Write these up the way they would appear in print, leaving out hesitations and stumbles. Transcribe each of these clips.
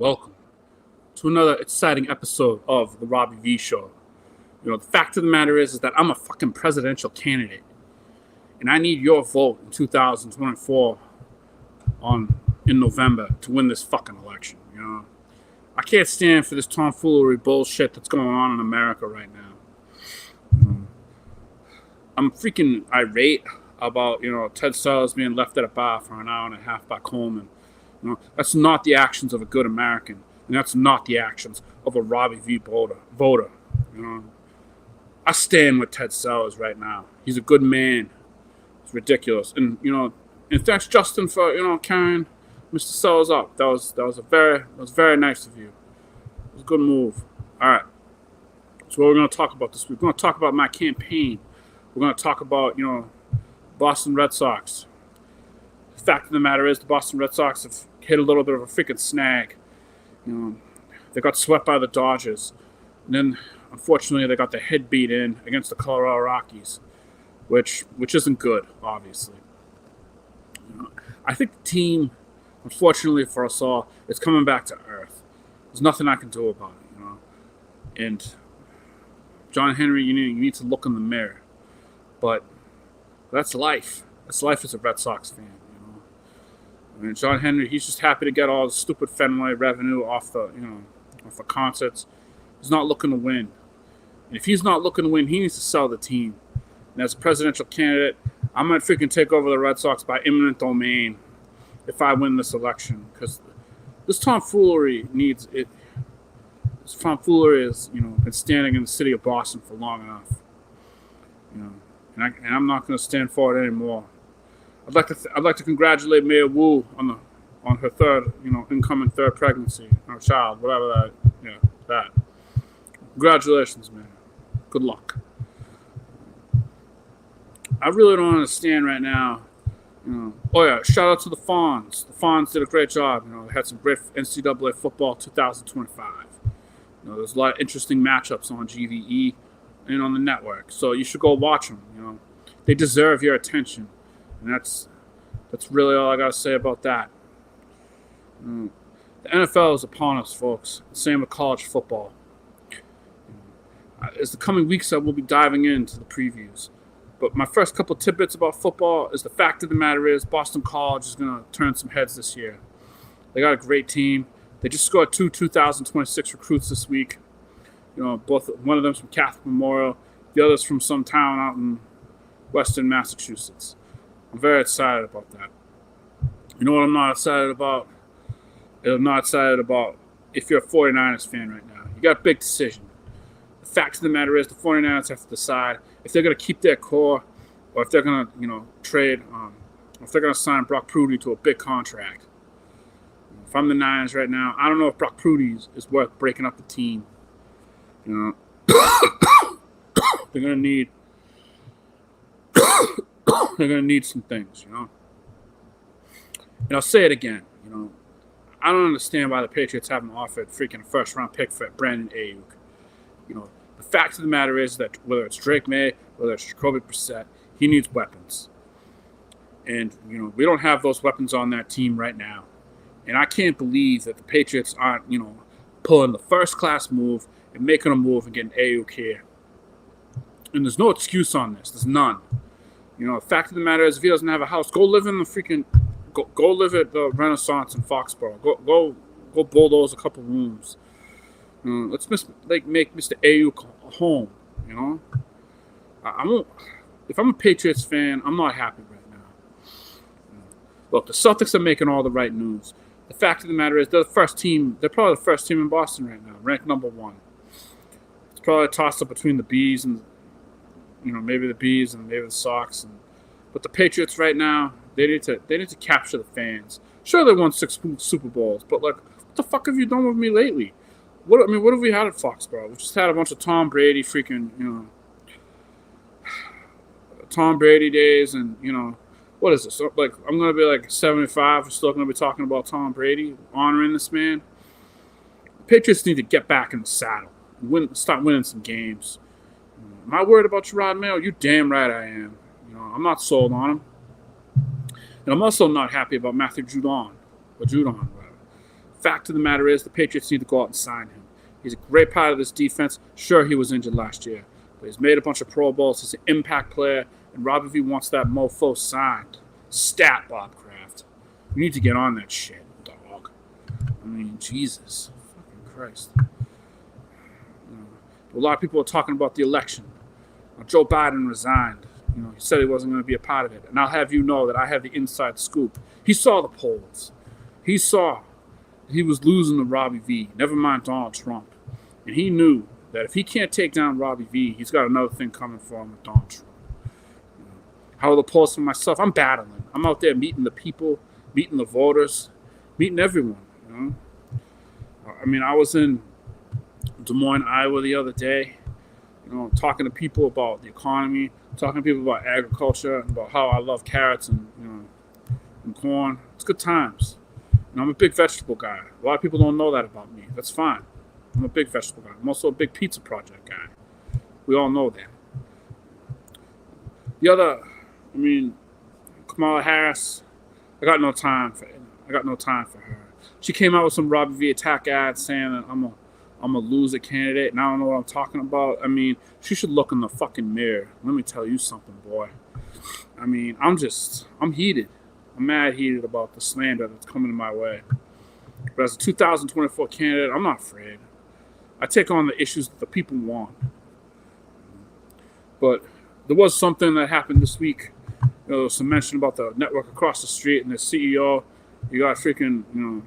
Welcome to another exciting episode of the Robbie V show. The fact of the matter is that I'm a fucking presidential candidate, and I need your vote in 2024 in November to win this fucking election. I can't stand for this tomfoolery bullshit that's going on in America right now. I'm freaking irate about Ted Sellers being left at a bar for an hour and a half back home, and that's not the actions of a good American, and that's not the actions of a Robbie V voter. I stand with Ted Sellers right now. He's a good man. It's ridiculous, and thanks Justin for carrying Mr. Sellers up. That was very nice of you. It was a good move. All right. So what we're going to talk about this week? We're going to talk about my campaign. We're going to talk about Boston Red Sox. The fact of the matter is, the Boston Red Sox have hit a little bit of a freaking snag. They got swept by the Dodgers, and then unfortunately they got their head beat in against the Colorado Rockies, which isn't good, obviously. I think the team, unfortunately for us all, is coming back to earth. There's nothing I can do about it, And John Henry, you need to look in the mirror. But that's life. That's life as a Red Sox fan. John Henry, he's just happy to get all the stupid Fenway revenue off the concerts. He's not looking to win. And if he's not looking to win, he needs to sell the team. And as a presidential candidate, I might freaking take over the Red Sox by eminent domain if I win this election, because this tomfoolery needs it. This tomfoolery has been standing in the city of Boston for long enough. And I'm not going to stand for it anymore. I'd like to congratulate Mayor Wu on her third incoming third pregnancy or child, whatever that. Congratulations, man. Good luck. I really don't understand right now. Oh yeah, shout out to the Fawns. The Fawns did a great job. They had some great NCAA football 2025. There's a lot of interesting matchups on GVE and on the network, so you should go watch them. They deserve your attention, and that's really all I gotta say about that. The NFL is upon us, folks. Same with college football. As the coming weeks, I will be diving into the previews. But my first couple tidbits about football is the fact of the matter is Boston College is going to turn some heads this year. They got a great team. They just scored 2 2026 recruits this week. Both one of them's from Catholic Memorial, the other's from some town out in western Massachusetts. I'm very excited about that. You know what I'm not excited about? I'm not excited about if you're a 49ers fan right now. You got a big decision. The fact of the matter is the 49ers have to decide if they're going to keep their core or if they're going to, trade, if they're going to sign Brock Purdy to a big contract. If I'm the Niners right now, I don't know if Brock Purdy is worth breaking up the team. They're going to need some things, And I'll say it again, I don't understand why the Patriots haven't offered freaking a first-round pick for Brandon Ayuk. The fact of the matter is that whether it's Drake May, whether it's Jacoby Brissett, he needs weapons. And, we don't have those weapons on that team right now. And I can't believe that the Patriots aren't, pulling the first-class move and making a move and getting Ayuk here. And there's no excuse on this. There's none. The fact of the matter is if he doesn't have a house, go live in the freaking go live at the Renaissance in Foxborough. Go bulldoze a couple rooms. Let's make Mr. Ayuk a home. If I'm a Patriots fan, I'm not happy right now. Look, the Celtics are making all the right moves. The fact of the matter is they're the first team. They're probably the first team in Boston right now, ranked number 1. It's probably a toss-up between the Bees and maybe the Bees and maybe the Sox. But the Patriots right now, they need to capture the fans. Sure, they won 6 Super Bowls, but what the fuck have you done with me lately? What have we had at Foxborough? We just had a bunch of Tom Brady freaking Tom Brady days, and what is this? I'm gonna be 75. We're still gonna be talking about Tom Brady, honoring this man. The Patriots need to get back in the saddle, start winning some games. Am I worried about Gerard Mayo? You damn right I am. I'm not sold on him. And I'm also not happy about Matthew Judon, or Judon, whatever. Fact of the matter is, the Patriots need to go out and sign him. He's a great part of this defense. Sure, he was injured last year, but he's made a bunch of Pro Bowls. He's an impact player, and Robbie V wants that mofo signed. Stat, Bob Kraft. You need to get on that shit, dog. I mean, Jesus. Fucking Christ. A lot of people are talking about the election. Joe Biden resigned. He said he wasn't going to be a part of it. And I'll have you know that I have the inside scoop. He saw the polls. He saw he was losing to Robbie V, never mind Donald Trump. And he knew that if he can't take down Robbie V, he's got another thing coming for him with Donald Trump. How are the polls for myself? I'm battling. I'm out there meeting the people, meeting the voters, meeting everyone. I mean, I was in Des Moines, Iowa the other day, talking to people about the economy, talking to people about agriculture, and about how I love carrots and corn. It's good times. I'm a big vegetable guy. A lot of people don't know that about me. That's fine. I'm a big vegetable guy. I'm also a big pizza project guy. We all know that. The other, Kamala Harris, I got no time for her. She came out with some Robbie V attack ads saying that I'm a loser candidate and I don't know what I'm talking about. I mean, she should look in the fucking mirror. Let me tell you something, boy. I'm heated. I'm mad heated about the slander that's coming my way. But as a 2024 candidate, I'm not afraid. I take on the issues that the people want. But there was something that happened this week. There was some mention about the network across the street and the CEO. You got you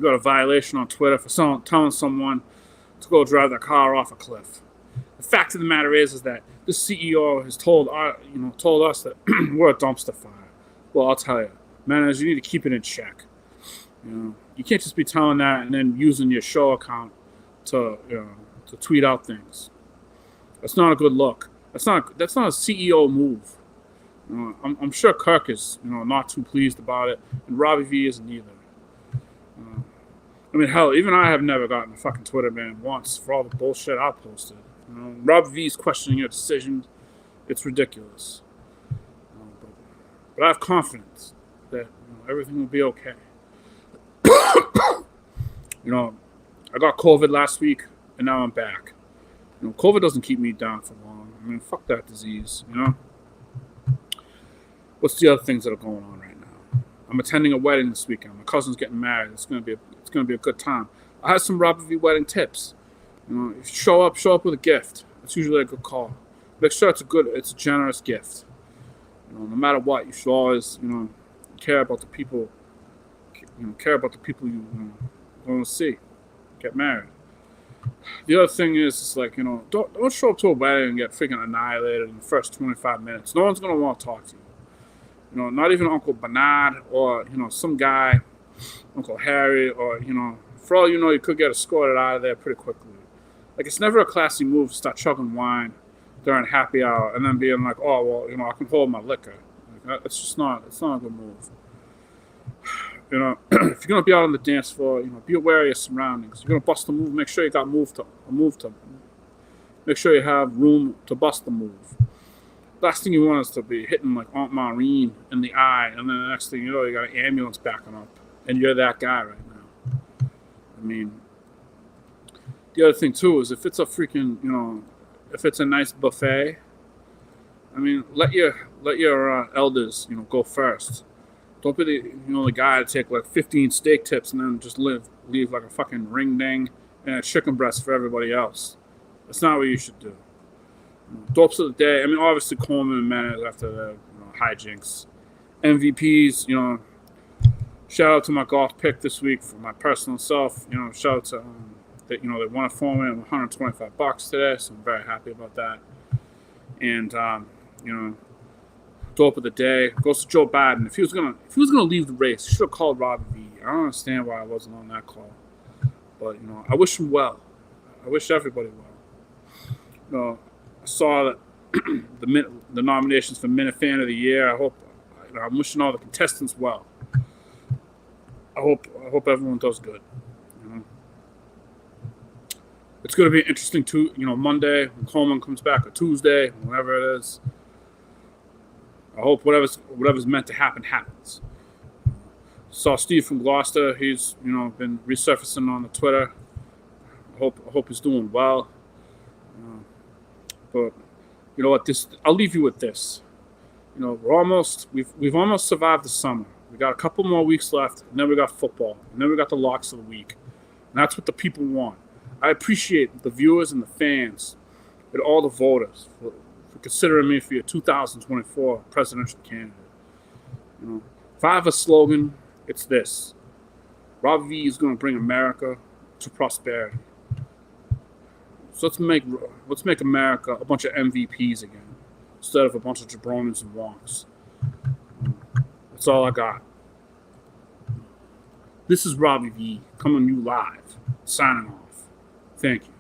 got a violation on Twitter for telling someone to go drive their car off a cliff. The fact of the matter is that this CEO has told us that we're a dumpster fire. Well, I'll tell you, man, you need to keep it in check. You can't just be telling that and then using your show account to tweet out things. That's not a good look. That's not a CEO move. I'm sure Kirk is not too pleased about it, and Robbie V isn't either. Hell, even I have never gotten a fucking Twitter ban once for all the bullshit I posted. Robbie V's questioning your decision. It's ridiculous. But I have confidence that everything will be okay. I got COVID last week, and now I'm back. COVID doesn't keep me down for long. Fuck that disease, What's the other things that are going on right now? I'm attending a wedding this weekend. My cousin's getting married. It's gonna be a good time. I have some Robbie V wedding tips. Show up with a gift. It's usually a good call. Make sure it's a generous gift. No matter what, you should always, care about the people. Care about the people you want to see get married. The other thing is don't show up to a wedding and get freaking annihilated in the first 25 minutes. No one's gonna want to talk to you. Not even Uncle Bernard or some guy, Uncle Harry, or for all you could get escorted out of there pretty quickly. It's never a classy move to start chugging wine during happy hour and then being like, oh well, I can hold my liquor. It's not a good move. If you're gonna be out on the dance floor, be aware of your surroundings. You're gonna bust a move. Make sure you got a move to. Make sure you have room to bust the move. Last thing you want is to be hitting like Aunt Maureen in the eye, and then the next thing you know, you got an ambulance backing up, and you're that guy right now. The other thing too is if it's a freaking, if it's a nice buffet, let your elders, go first. Don't be the guy to take like 15 steak tips and then just leave like a fucking ring ding and a chicken breast for everybody else. That's not what you should do. Dopes of the day. Obviously Coleman and Menes after the hijinks. MVPs. Shout out to my golf pick this week for my personal self. Shout out to that. They won a $4 $125 today, so I'm very happy about that. And dope of the day goes to Joe Biden. If he was gonna leave the race, he should have called Robbie V. I don't understand why I wasn't on that call, but I wish him well. I wish everybody well. I saw that the nominations for Minute Fan of the Year. I'm wishing all the contestants well. I hope everyone does good. It's going to be interesting too. Monday when Coleman comes back, or Tuesday, whenever it is. I hope whatever's meant to happen happens. Saw Steve from Gloucester. He's been resurfacing on the Twitter. I hope he's doing well. But you know what? I'll leave you with this. We've almost survived the summer. We got a couple more weeks left, and then we got football, and then we got the locks of the week, and that's what the people want. I appreciate the viewers and the fans, and all the voters for considering me for your 2024 presidential candidate. If I have a slogan, it's this: Robbie V is going to bring America to prosperity. So let's make America a bunch of MVPs again, instead of a bunch of jabronis and wonks. That's all I got. This is Robbie V coming to you live, signing off. Thank you.